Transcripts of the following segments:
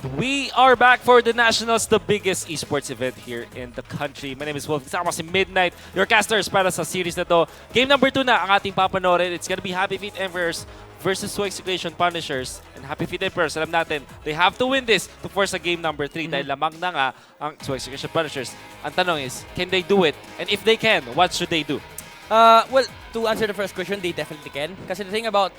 We are back for the Nationals, the biggest esports event here in the country. My name is Wolf. Kasama si Midnight, your casters para sa series na to. Game number 2 na ang ating papanoorin. It's gonna be Happy Feet Emperors versus Two Execution Punishers. And Happy Feet Emperors, alam natin, they have to win this to force a game number 3 dahil lamang na nga ang Two Execution Punishers. Ang tanong is, can they do it? And if they can, what should they do? Well, to answer the first question, they definitely can. Kasi the thing about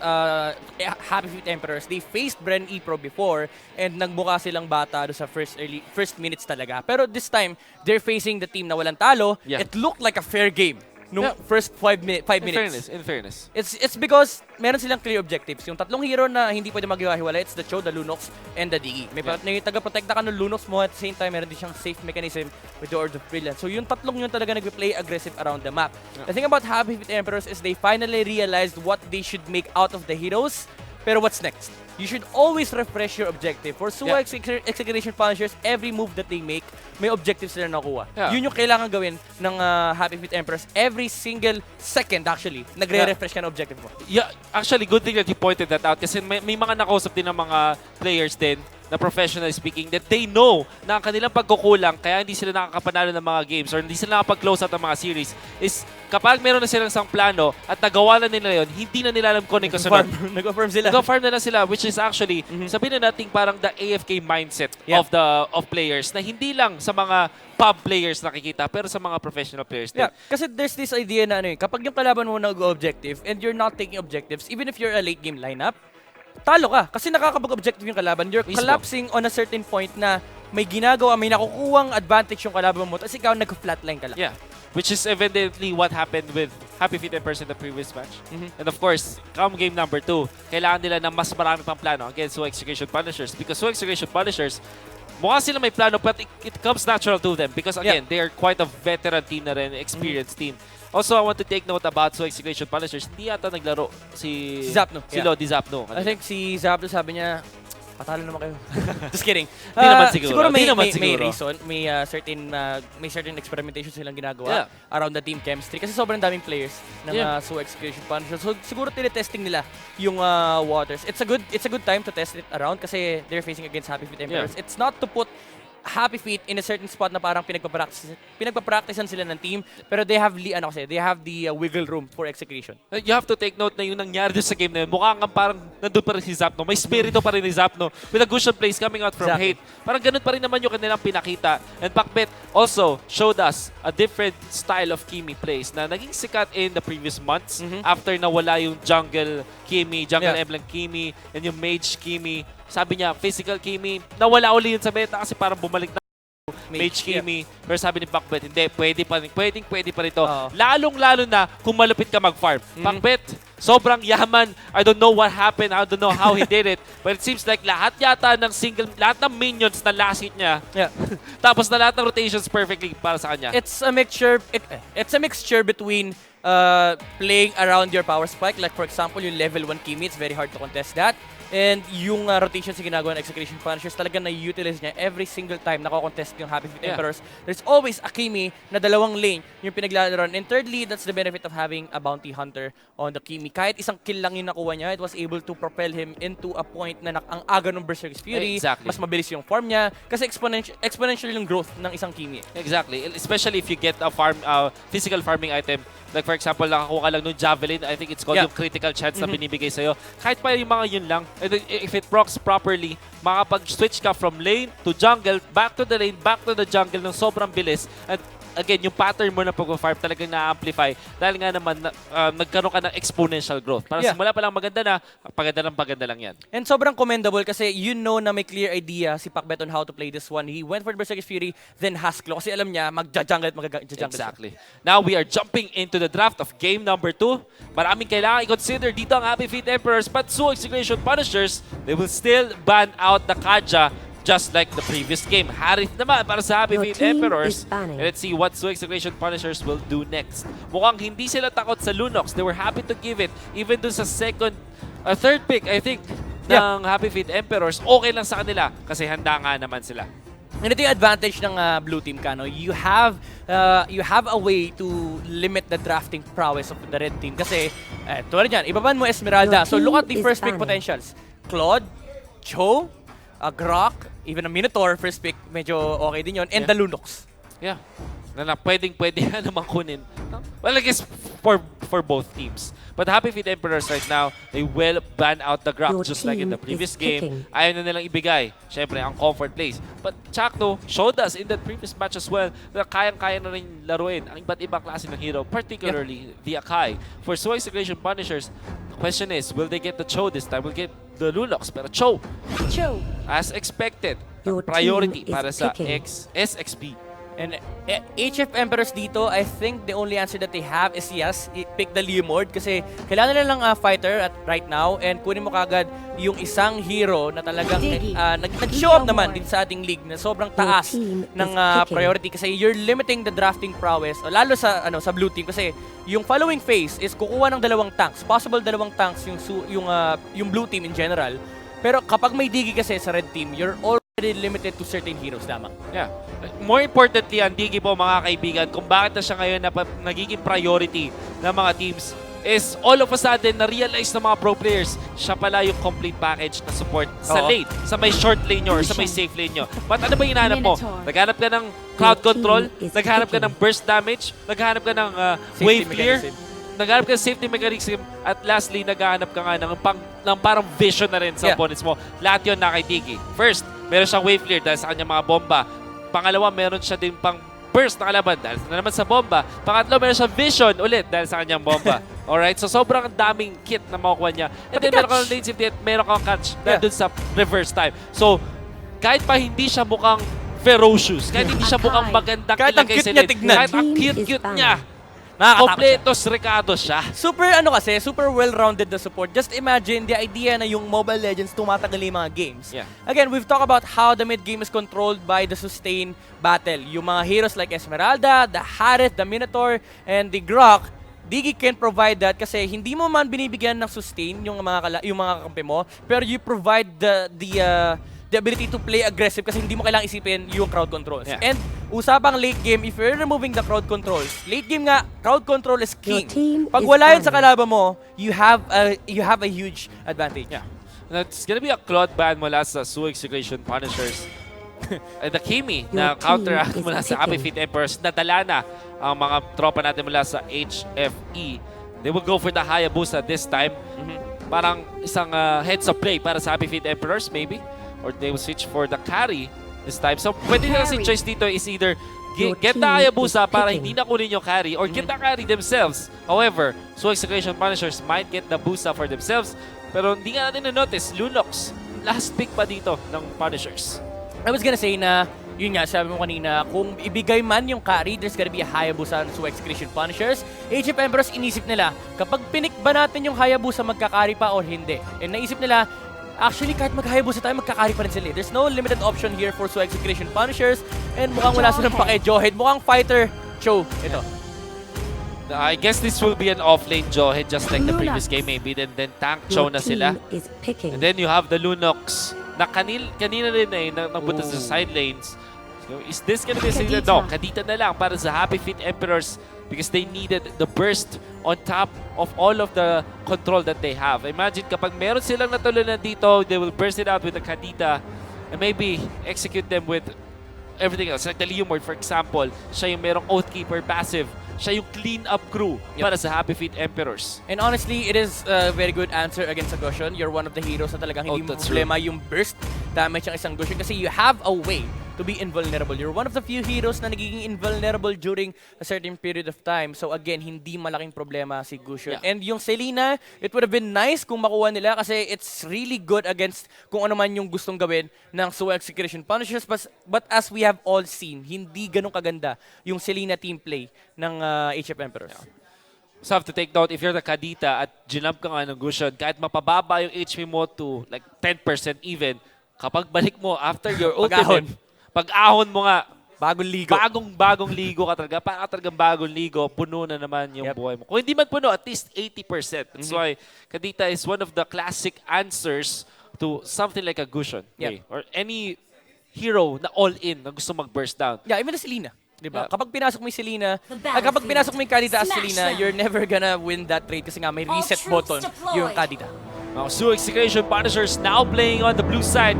Happy Feet Emperors, they faced Bren Pro before and nagmukha silang bata sa first minutes talaga. Pero this time, they're facing the team na walang talo. Yeah. It looked like a fair game nung first 5 minutes. In fairness. It's because meron silang clear objectives. Yung tatlong hero na hindi pwede maghiwa-hiwalay, it's the Cho, the Lunox, and the Digi. May taga-protecta ka ng Lunox mo at the same time, meron din siyang safe mechanism with the Order of Brilliance. So yung tatlong yun talaga nag-play aggressive around the map. Yeah. The thing about Happy Feet Emperors is they finally realized what they should make out of the heroes. Pero what's next? You should always refresh your objective. For Suwa Execution Punishers, every move that they make, may objectives sila nakuha. Yeah. Yun yung kailangan gawin ng Happy Feet Emperors. Every single second, actually, nagre-refresh ka ng objective mo. Yeah, actually, good thing that you pointed that out kasi may mga nakausap din ng mga players din na professionally speaking that they know na ang kanilang pagkukulang kaya hindi sila nakakapanalo ng mga games or hindi sila nakapag-close out ng mga series is kapag meron na silang isang plano at nagawa na nila yun, hindi na nila alam kung ano yung kasunod. Nag-farm sila. Nag-farm na lang sila, which is actually, sabihin na natin parang the AFK mindset of players na hindi lang sa mga pub players nakikita pero sa mga professional players din. Yeah, kasi there's this idea na kapag yung kalaban mo nag-objective and you're not taking objectives, even if you're a late game lineup, talo ka. Kasi nakakapag-objective yung kalaban. You're collapsing on a certain point na may ginagawa, may nakukuhang advantage yung kalaban mo tapos ikaw nag-flatline ka lang. Yeah, which is evidently what happened with Happy Feet Emperors in the previous match. And of course, come game number 2, kailangan nila ng mas marami pang plano against Two Execution Punishers because Two Execution Punishers, mukha sila may plano but it comes natural to them because again, they are quite a veteran team na rin, experienced team. Also, I want to take note about Two Execution Punishers. Hindi yata naglaro si Zapno. Si Lodi Zapno. I think si Zapno sabi niya, patalo naman kayo. Just kidding. Hindi naman siguro. Siguro may siguro. reason. May certain experimentation silang ginagawa around the team chemistry. Kasi sobrang daming players ng Two Execution Punishers. So siguro tinetesting nila yung waters. It's a good time to test it around kasi they're facing against Happy Feet Emperors. It's not to put Happy Feet in a certain spot na parang pinagpapracticean sila ng team pero they have the wiggle room for execution. You have to take note na yung nangyari doon sa game na yun. Mukha nga parang nandun pa rin si Zapno. May spirito pa rin ni Zapno with a cushion plays coming out from hate. Parang ganun pa rin naman yung kanilang pinakita. And Pakbet also showed us a different style of Kimi plays na naging sikat in the previous months after nawala yung jungle emblem Kimi, and yung mage Kimi. Sabi niya, physical Kimi, nawala uli yun sa meta kasi parang bumalik na Mage Kimi. Pero sabi ni Pakbet, hindi, pwede pa rito. Lalong-lalo na kung malupit ka mag-farm. Pakbet, sobrang yaman. I don't know what happened. I don't know how he did it. But it seems like lahat yata ng lahat ng minions na last hit niya. Tapos na lahat ng rotations perfectly para sa kanya. It's a mixture between playing around your power spike. Like for example, yung level 1 Kimi, it's very hard to contest that. And yung rotations yung ginagawa ng Execution Punishers, talaga na-utilize niya every single time nako-contest yung Happy Feet Emperors. There's always a Kimi na dalawang lane yung pinaglalaroan. And thirdly, that's the benefit of having a bounty hunter on the Kimi. Kahit isang kill lang yung nakuha niya, it was able to propel him into a point na ang aga ng Berserk's Fury, mas mabilis yung farm niya, kasi exponential yung growth ng isang Kimi. Exactly. Especially if you get a physical farming item. Like for example, nakakuha ka lang ng Javelin, I think it's called yung critical chance na binibigay sa'yo. Kahit pa yung mga yun lang, if it procs properly, makapag-switch ka from lane to jungle, back to the lane, back to the jungle ng sobrang bilis. And again, yung pattern mo na pag-farm talagang na-amplify dahil nga naman nagkaroon ka ng exponential growth. Parang simula pa lang maganda na, paganda lang yan. And sobrang commendable kasi you know na may clear idea si Pakbet on how to play this one. He went for Berserk's Fury, then Hasklo kasi alam niya mag-jungle at mag-jungle. Exactly. Now we are jumping into the draft of game number 2. Maraming kailangan i-consider dito ang Happy Feet Emperors, but Two Execution Punishers, they will still ban out the Kaja just like the previous game. Harith naman para sa Happy Feet Emperors. And let's see what Two Execution Punishers will do next. Mukhang hindi sila takot sa Lunox. They were happy to give it. Even dun sa third pick, I think, ng Happy Feet Emperors, okay lang sa kanila kasi handa nga naman sila. And ito yung advantage ng blue team, Kano. You have a way to limit the drafting prowess of the red team. Kasi, tulad yan, ibaban mo Esmeralda. So look at the first pick potentials. Claude, Cho, Grok, even a Minotaur, first pick, medyo okay din yun. And Yeah. the Lunox. Yeah. Na pwedeng-pwede na naman kunin. Well, I guess for both teams. But Happy Feet Emperors right now, they will ban out the Grok Your just like in the team previous is game. picking. Ayaw na nilang ibigay. Siyempre, ang comfort plays. But Chakno showed us in that previous match as well na kayang-kaya na rin laruin ang iba't ibang klase ng hero, particularly the Akai. For Suicide Execution Punishers, the question is, will they get the Cho this time? Will get the Lunox? Pero Cho, as expected, Your priority team is para sa picking. SXP. And HF Emperors dito, I think the only answer that they have is yes, pick the Leo mode kasi kailangan nila lang fighter at right now and kunin mo kagad yung isang hero na talagang nag-show up naman din sa ating league na sobrang taas team ng is picking. priority kasi you're limiting the drafting prowess o lalo sa sa blue team kasi yung following phase is kukuha ng 2 tanks, possible 2 tanks yung blue team in general. Pero kapag may digi kasi sa red team, you're already limited to certain heroes lamang. Yeah. More importantly, ang digi po mga kaibigan, kung bakit na siya ngayon na nagiging priority ng mga teams is all of a sudden na-realize ng mga pro players, siya pala yung complete package na support sa Oo. lane, sa may short lane nyo or sa may safe lane nyo. But ano ba yung hinahanap mo? Naghanap ka ng crowd control, naghanap ka ng burst damage, naghanap ka ng wave clear, naghanap ka ng safety mechanism, at lastly, naghanap ka nga ng parang vision na rin sa opponents mo. Lahat yun nakidigi. First, meron siyang wave clear dahil sa kanyang mga bomba. Pangalawa, meron siya din pang burst na kalaban dahil na naman sa bomba. Pangatlo, meron siyang vision ulit dahil sa kanyang bomba. Alright? So, sobrang daming kit na makukuha niya. And then, meron ka ng lane safety at meron kang catch dahil dun sa reverse time. So, kahit pa hindi siya mukhang ferocious, kahit hindi siya mukhang magandang Kahit ang ilagay cute sa niya lane, tignan. kahit ang Team is cute-cute balanced. niya, Nakakatakot siya. kompletos rekado siya. Super well-rounded na support. Just imagine the idea na yung Mobile Legends tumatagal yung mga games. Yeah. Again, we've talked about how the mid game is controlled by the sustain battle. Yung mga heroes like Esmeralda, the Harith, the Minotaur, and the Grok, Digi can provide that kasi hindi mo man binibigyan ng sustain yung mga kampi mo, pero you provide the ability to play aggressive kasi hindi mo kailangang isipin yung crowd controls. Yeah. And usapang late game, if you're removing the crowd controls, late game nga, crowd control is king. Your team Pag is wala yun sa balanced. kalaban mo, you have a huge advantage. Yeah. That's gonna be a cloud ban mula sa Su Execution Punishers. And the Kimi na Your team counteract is mula sa Happy picking. Feet Emperors, nadala na ang mga tropa natin mula sa HFE. They will go for the Hayabusa this time. Parang isang heads up play para sa Happy Feet Emperors maybe. Or they will switch for the carry this time. So pwede nila si choice dito is either Your get the team Hayabusa is para picking. hindi na kunin yung carry or get the carry themselves. However, Su Execution Punishers might get the Busa for themselves. Pero hindi nga natin na-notice, Lunox, last pick pa dito ng Punishers. I was gonna say na, yun nga, sabi mo kanina, kung ibigay man yung carry, there's gonna be a Hayabusa sa Execution Punishers. HF Emperors, inisip nila, kapag pinik ba natin yung Hayabusa, magkakari pa or hindi? And naisip nila, actually, kahit mag-Hayabusa tayo, magkakari pa rin sila. There's no limited option here for Su Execution Punishers. And mukhang wala silang pake Jawhead. Mukhang fighter Cho. Ito. I guess this will be an off-lane Jawhead just like the previous game maybe. Then tank Cho Your na sila. team is picking. And then you have the Lunox na kanina rin napunta sa side lanes. So is this gonna be a single? No, Kadita na lang para sa Happy Feet Emperors because they needed the burst on top of all of the control that they have. Imagine kapag meron silang natulunan dito, they will burst it out with the Kadita and maybe execute them with everything else. Like the Leomord, for example, siya yung merong Oathkeeper passive. Siya yung clean-up crew para sa Happy Feet Emperors. And honestly, it is a very good answer against a Gusion. You're one of the heroes na talagang hindi mo that's problema yung burst damage ng isang Gusion kasi you have a way to be invulnerable. You're one of the few heroes na nagiging invulnerable during a certain period of time. So again, hindi malaking problema si Gusion. Yeah. And yung Selena, it would have been nice kung makuha nila kasi it's really good against kung ano man yung gustong gawin ng Su Execution Punishers. But as we have all seen, hindi ganun kaganda yung Selena team play ng HF Emperors. So have to take note, if you're the Kadita at ginab ka nga ng Gusion, kahit mapababa yung HP mo to like 10% even, kapag balik mo after your ultimate, pag-ahon mo nga, Bagong ligo. bagong ligo ka talaga. Para talagang bagong ligo, puno na naman yung buhay mo. Kung hindi man puno, at least 80%. That's why Kadita is one of the classic answers to something like a Gusion. Yep. Or any hero na all-in na gusto mag-burst down. Yeah, even the Selena. Diba? Yeah. Kapag pinasok mo yung Selena, kapag pinasok mo yung Kadita as Selena, you're never gonna win that trade kasi nga may reset button yung Kadita. Now, Su Execution Punishers now playing on the blue side.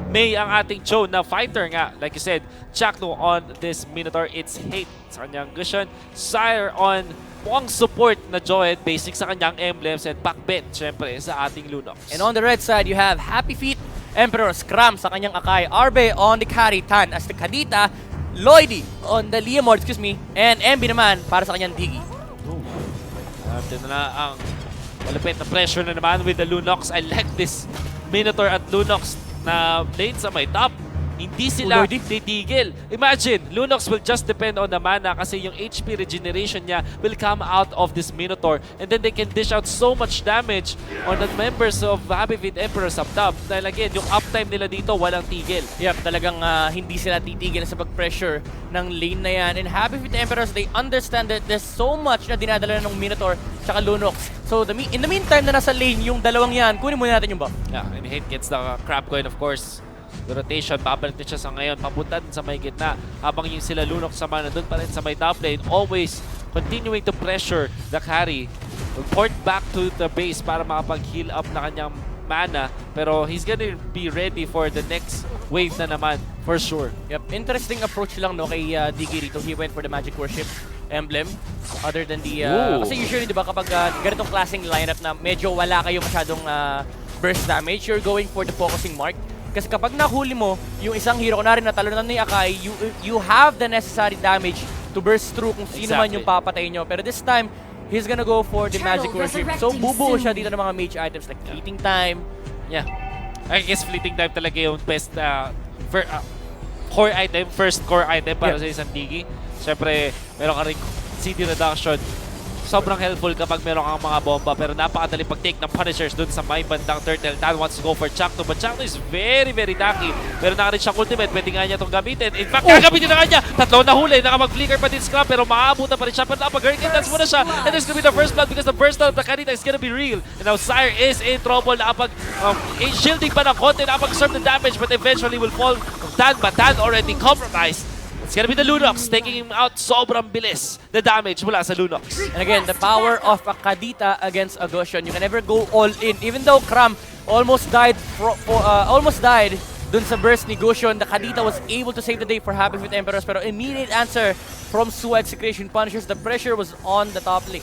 May ang ating Joe na fighter nga. Like you said, Chakno on this Minotaur. It's hate sa kanyang Gusion. Sire on mukhang support na Joed, basic sa kanyang emblems, and Pakbet, syempre, sa ating Lunox. And on the red side, you have Happy Feet, Emperor Scrum sa kanyang Akai, Arbe on the carry, Tan as the Kadita, Lloydie on the Leomord, and MB naman para sa kanyang Diggy. Dito na ang malapit na pressure na naman with the Lunox. I like this Minotaur at Lunox na lane sa may top. Hindi sila titigil. Imagine, Lunox will just depend on the mana kasi yung HP regeneration niya will come out of this Minotaur, and then they can dish out so much damage on the members of Happy Feet Emperor up top. Dahil again, yung uptime nila dito walang tigil. Yep, talagang hindi sila titigil sa pag-pressure ng lane na yan. And Happy Feet Emperors, they understand that there's so much na dinadala ng Minotaur tsaka Lunox. So in the meantime na nasa lane yung dalawang yan, kunin muna natin yung buff. Yeah, and Hate gets the crab coin, of course. The rotation, babalik na siya sa ngayon, papunta sa may gitna. Habang yung sila Lunox sa mana, doon pa rin sa may top lane, always continuing to pressure the carry. Report back to the base para makapag-heal up na kanyang mana. Pero he's gonna be ready for the next wave na naman, for sure. Yep, interesting approach lang no kay Diggy rito. He went for the Magic Worship emblem. Other than the... kasi usually, di ba, kapag ganitong klaseng lineup na medyo wala kayo masyadong burst damage, you're going for the focusing mark. Kasi kapag nahuli mo yung isang hero, kunwari natalo na ni Akai, you have the necessary damage to burst through kung sino man yung papatay nyo. Pero this time, he's gonna go for the Magic Worship. So bubuo siya dito ng mga mage items like Fleeting Time. Yeah. I guess Fleeting Time talaga yung best core item, first core item para sa isang Diggy. Siyempre, meron ka rin CD reduction. Sobrang helpful kapag meron kang mga bomba, pero napakadali pag-take ng Punishers dun sa may bandang turtle. Tan wants to go for Chakno, but Chakno is very, very tanky. Pero naka rin siyang ultimate, pwede nga niya itong gamitin. In fact, gagamitin na nga niya! Tatlo na huli, naka-mag-flicker pa din Scrap, pero maabutan pa rin siya. Pero napag-hurricane dance muna siya, and there's gonna be the first blood because the burst of the Kanita is gonna be real. And now Sire is in trouble, nakapag-shielding pa ng konti, nakapag-serve the damage, but eventually will fall. Tan, but Tan already compromised. It's gonna be the Lunox taking him out. Sobrang bilis the damage mula sa Lunox. And again, the power of a Kadita against a Gusion. You can never go all in. Even though Kram almost died dun sa burst ni Gusion, the Kadita was able to save the day for Happy Feet Emperors. Pero immediate answer from Suwa Execration Punishers. The pressure was on the top lane.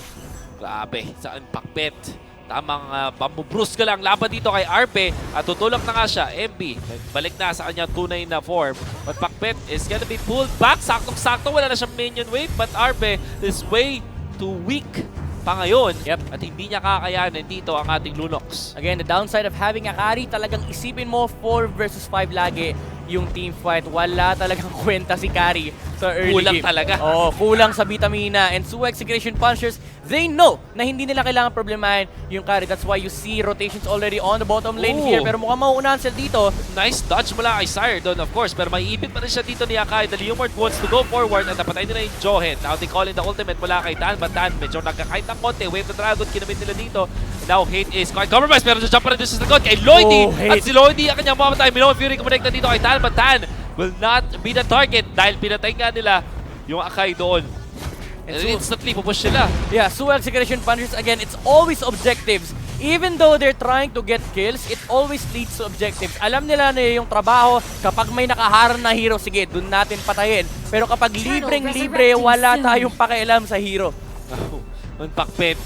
Grabe, saan Pakbet? Tamang pambubrus ka lang laban dito kay RP at tutulak na nga siya. MB, balik na sa kanyang tunay na form. But Pakbet is gonna be pulled back. Saktong-sakto, wala na siyang minion wave. But RP is way too weak pa ngayon. Yep. At hindi niya kakayanin dito ang ating Lunox. Again, the downside of having a carry, talagang isipin mo 4 versus 5 lagi yung team fight. Wala talagang kwenta si carry sa early Kulang game. talaga. Oo, kulang sa vitamina. And Suwa Execution Punchers, they know na hindi nila kailangan problemahin yung carry. That's why you see rotations already on the bottom lane here. Pero mukhang mauunahan sila dito. Nice dodge mula kay Sire doon, of course. Pero may ipit pa rin siya dito ni Akai. The Leomord wants to go forward at napatay nila yung Johen. Now they call in the ultimate mula kay Tan. But Tan, medyo nagkakait ng konti. Wave the Dragon, kinamit nila dito. And now Hate is quite compromised. Pero jump pa rin sa likod kay Lloydie. At si Lloydie ang kanyang mamatay. Milo Fury connected dito kay Tan. But Tan will not be the target dahil pinatay nga nila yung Akai doon. And instantly, pupush sila. Yeah, Suwa Execution Punchers, again, it's always objectives. Even though they're trying to get kills, it always leads to objectives. Alam nila na yung trabaho, kapag may nakaharang na hero, sige, dun natin patayin. Pero kapag libreng-libre, wala tayong pakialam sa hero. Ang Pakbet,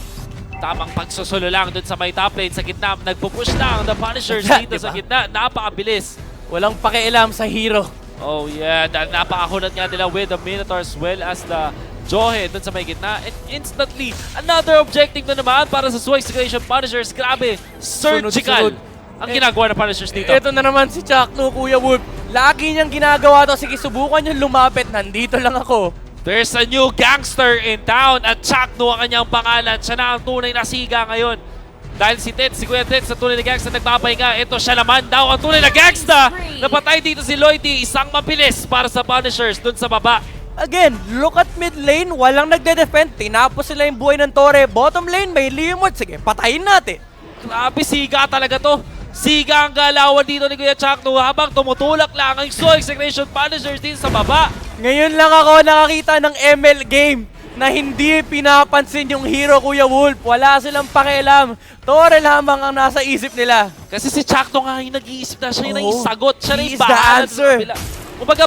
tamang pagsusulo lang dun sa may top lane, sa gitna, nagpupush lang the Punishers dito sa gitna. Napakabilis. Walang pakialam sa hero. Oh yeah, dahil napakahunat nga nila with the Minotaur as well as the Johe dun sa may gitna. And instantly, another objective na naman para sa Suwa Execution Punishers. Grabe, surgical ang ginagawa ng Punishers dito. Ito na naman si Chakno, Kuya Wolf. Lagi niyang ginagawa to. Sige, subukan niyang lumapit. Nandito lang ako. There's a new gangster in town at Chakno ang kanyang pangalan. Siya na ang tunay na siga ngayon. Dahil si Ted, si Kuya Ted sa tunay na gangsta nagpapahinga. Ito siya naman daw ang tunay na gangsta. Napatay dito si Lloydie. Isang mabilis para sa Punishers dun sa baba. Again, look at mid lane, walang nagde-defend. Tinapos sila yung buhay ng Torre. Bottom lane, may Leomord. Sige, patayin natin. Grabe, siga talaga to. Siga ang galawan dito ni Kuya Chakno habang tumutulak lang ang Suwa Execution Punishers din sa baba. Ngayon lang ako nakakita ng ML game na hindi pinapansin yung hero, Kuya Wolf. Wala silang pakialam. Torre lamang ang nasa isip nila. Kasi si Chakno nga yung nag-iisip na siya yung Oo. isagot. Siya na He yung is the bahala answer. sa kabila. Kumbaga,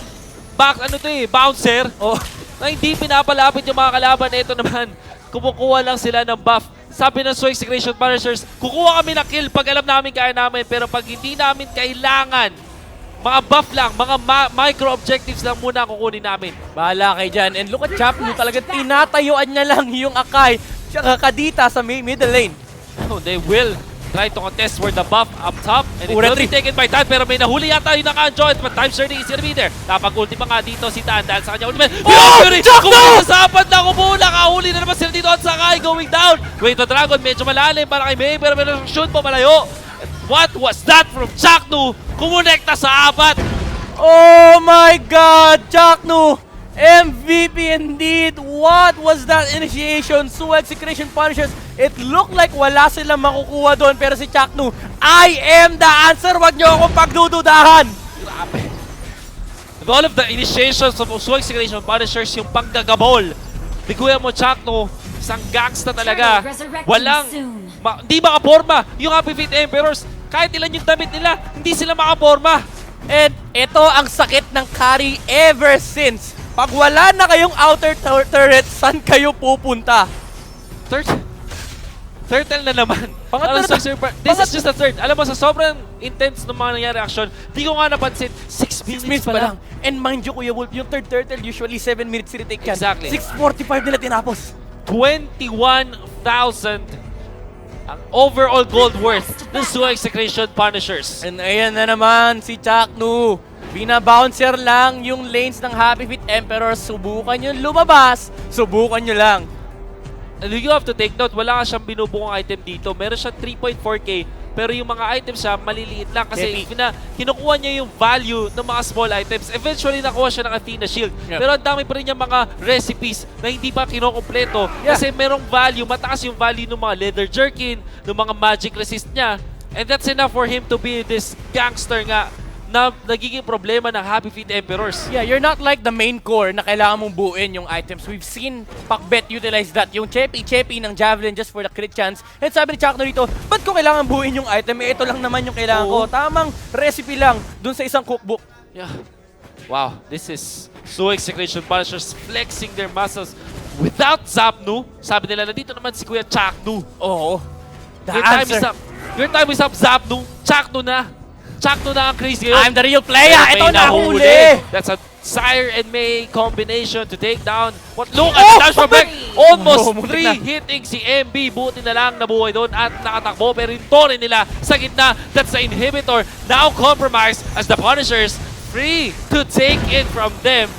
bouncer. Oh. Na hindi pinapalapit yung mga kalaban. Ito naman, kumukuha lang sila ng buff. Sabi ng Swag Secretion Punishers, kukuha kami ng kill pag alam namin kaya namin. Pero pag hindi namin kailangan, mga buff lang, mga micro-objectives lang muna ang kukunin namin. Bahala kayo dyan. And look at Chapnu, talagang tinatayuan niya lang yung Akai. Tsaka Kadita sa middle lane. Oh, they will try to contest for the buff up top. And it Ura will be three. taken by Tan. Pero may nahuli yata yung naka-enjoy. But Time Journey is gonna be there. Napag-ulti pa nga dito si Tan dahil sa kanya ultimate. Oh! Chakno! Kumuha sa apat na kumula. Kahuli na naman sila dito at Sakai going down. Wait, the Dragon medyo malalim para kay May. Pero meron shoot po malayo. What was that from Chaknu? Kumonekta sa apat. Oh my God! Chaknu! MVP indeed! What was that initiation? So Execration Punishers, it looked like wala silang makukuha doon. Pero si Chaknu, I am the answer! Wag niyo akong pagdududahan! Grabe. With all of the initiations of Swag Secretion Punishers, yung panggagabol. Biguyan mo, Chakno, isang gangsta talaga. Walang, hindi makaporma. Yung Happy Feet Emperors, kahit ilan yung damit nila, hindi sila makaporma. And ito ang sakit ng carry ever since. Pag wala na kayong outer turret, saan kayo pupunta? Turtle na naman. Pangatlo na This is just a third. Alam mo, sa sobrang intense ng mga nangyari action, di ko nga napansin, 6 minutes pa lang. And mind you, Kuya Wolf, yung third turtle, usually 7 minutes retake yan. Exactly. 6:45 nila tinapos. 21,000 ang overall gold worth ng Swag Secretion Punishers. And ayan na naman si Chaknu. Binabouncer lang yung lanes ng Happy Feet Emperor. Subukan nyo lumabas. Subukan nyo lang. And you have to take note, wala ka siyang binubukong item dito. Meron siya 3.4k, pero yung mga items siya maliliit lang kasi kinukuha niya yung value ng mga small items. Eventually nakuha siya ng Athena Shield. Yeah. Pero ang dami pa rin niya mga recipes na hindi pa kinukompleto kasi merong value, mataas yung value ng mga leather jerkin, ng mga magic resist niya. And that's enough for him to be this gangster nga na nagiging problema ng Happy Feet Emperors. Yeah, you're not like the main core na kailangan mong buuin yung items. We've seen Pakbet utilize that. Yung Chepi ng Javelin just for the crit chance. And sabi ni Chakno dito, ba't ko kailangan buuin yung item? Eh, ito lang naman yung kailangan ko. Tamang recipe lang dun sa isang cookbook. Yeah. Wow, this is so Execration Punishers flexing their muscles without Zapnu. Sabi nila, nandito naman si Kuya Chaknu. Oo. Your time is up. Your time is up, Zapnu. Chaknu na. Chakno na ang crazy ngayon. I'm the real player! Pero Ito may na nahuli. huli! That's a Sire and May combination to take down. What? Look at the dash from back! Almost muntik 3 na. hitting si MB. Buti na lang nabuhay doon at nakatakbo. Pero yung Torre nila sa gitna, that's the inhibitor. Now compromised as the Punishers free to take it from them.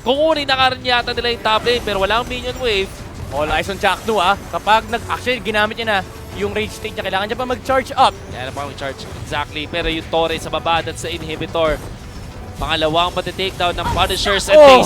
Kukunin na ka rin yata nila yung top lane pero walang minion wave. All eyes on Chaknu Kapag actually ginamit niya na yung rage state niya, kailangan niya pa mag-charge up. Yan ang pang charge. Exactly. Pero yung Torre sa baba, that's the inhibitor. Pangalawang matitake down ng Punishers and they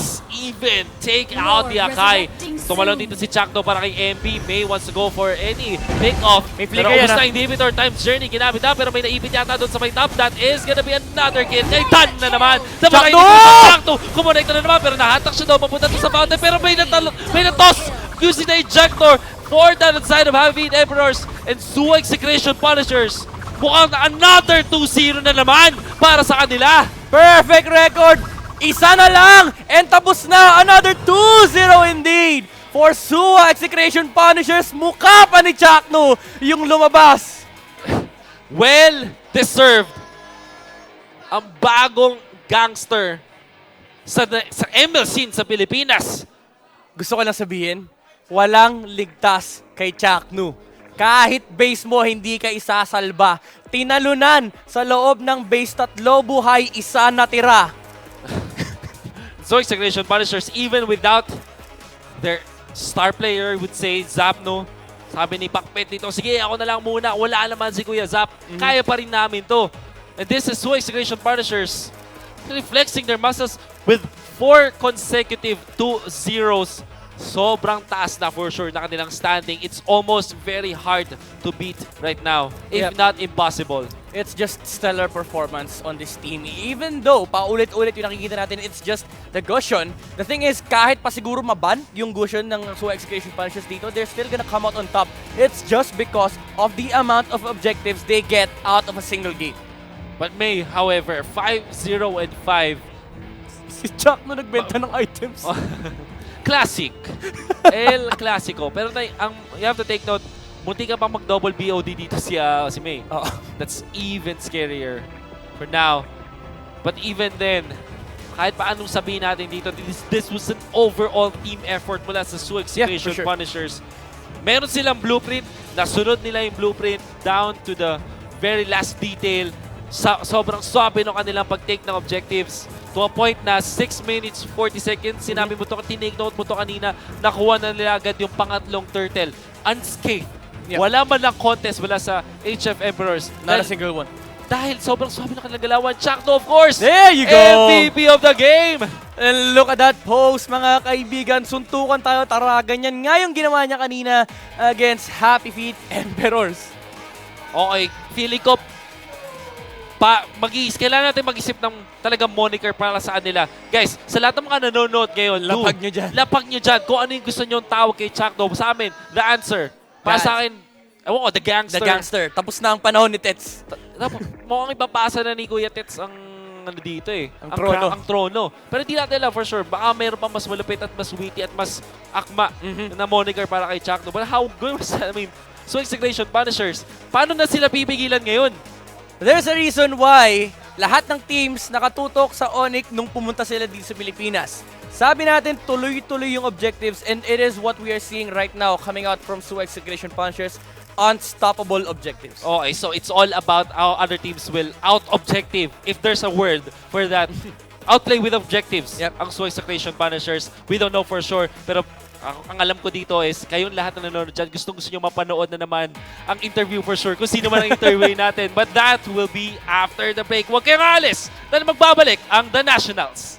even take out the Akai. Tumalon dito si Chakno para kay MP. May wants to go for any pick-off. May Pero flicker ubus yan, na inhibitor. Times Journey ginamit na pero may naipit yata doon sa may top. That is gonna be another kill. Kay Tan na naman. Sa mga inhibitor sa Chakno. Kumonekta na naman pero nahatak siya daw. Papunta doon sa fountain pero may natos using the ejector for the side of Happy Emperors and Swag Secretion Punishers. Mukhang another 2-0 na naman para sa kanila. Perfect record! Isa na lang! And tapos na! Another 2-0 indeed! For Suwa Execration Punishers, mukha pa ni Chaknu yung lumabas. Well deserved. Ang bagong gangster sa ML scene sa Pilipinas. Gusto ko lang sabihin, walang ligtas kay Chaknu. Kahit base mo, hindi ka isasalba. Tinalunan sa loob ng base 3 buhay, isa natira. So Execration Punishers, even without their star player, would say, Zapno, sabi ni Pakpet dito, sige, ako na lang muna. Wala naman si Kuya Zap. Kaya pa rin namin to. And this is So Execration Punishers flexing their muscles with 4 consecutive 2-0s. Sobrang taas na for sure na kanilang standing. It's almost very hard to beat right now, if not impossible. it's just stellar performance on this team. Even though, paulit-ulit yung nakikita natin, it's just the Gusion. The thing is, kahit pa siguro maban yung Gusion ng Suwa Execution Punishers dito, they're still gonna come out on top. It's just because of the amount of objectives they get out of a single game. But May, however, 5-0 and 5. Si Chuck na nagbenta ng items. Classic. El Clasico. Pero you have to take note, munti ka pang mag-double BOD dito si May. That's even scarier for now. But even then, kahit pa anong sabihin natin dito, this was an overall team effort mula sa Su Execution Punishers. Meron silang blueprint, nasunod nila yung blueprint down to the very last detail. Sobrang swabe ng kanilang pag-take ng objectives. To a point na 6 minutes 40 seconds, sinabi mo to, tinake note mo to kanina, nakuha na nila agad yung pangatlong turtle. Unscathed. Yeah. Wala man lang contest wala sa HF Emperors. Not a single one. Dahil sobrang swabe ng kanilang galawan. Chakto, of course! There you go! MVP of the game! And look at that post, mga kaibigan. Suntukan tayo, tara. Ganyan nga yung ginawa niya kanina against Happy Feet Emperors. Okay, feeling ko, kailangan natin mag-isip ng talagang moniker para sa kanila. Guys, sa lahat ng mga nanonood ngayon, lapag nyo dyan. Lapag nyo dyan. Kung ano yung gusto nyo tawag kay Chakdo. Sa amin, the answer. Para sa akin, ewan ko, the gangster. The gangster. Tapos na ang panahon ni Tets. Mukhang ipapasa na ni Kuya Tets ang ano dito eh. Ang trono. Pero hindi natin alam for sure. Baka mayroon pa mas malupit at mas witty at mas akma na moniker para kay Chakdo. But how good was that? I mean, so Execution Punishers, paano na sila pipigilan ngayon? There's a reason why lahat ng teams nakatutok sa Onyx nung pumunta sila dito sa Pilipinas. Sabi natin, tuloy-tuloy yung objectives and it is what we are seeing right now coming out from Su Execution Punishers. Unstoppable objectives. Okay, so it's all about how other teams will out-objective, if there's a word for that. Outplay with objectives. Yep. Ang Su Execution Punishers, we don't know for sure, pero ang alam ko dito is, kayong lahat na nanonood dyan, gusto nyo mapanood na naman ang interview for sure, kung sino man ang interview natin. But that will be after the break. Huwag kayong alis dahil magbabalik ang The Nationals.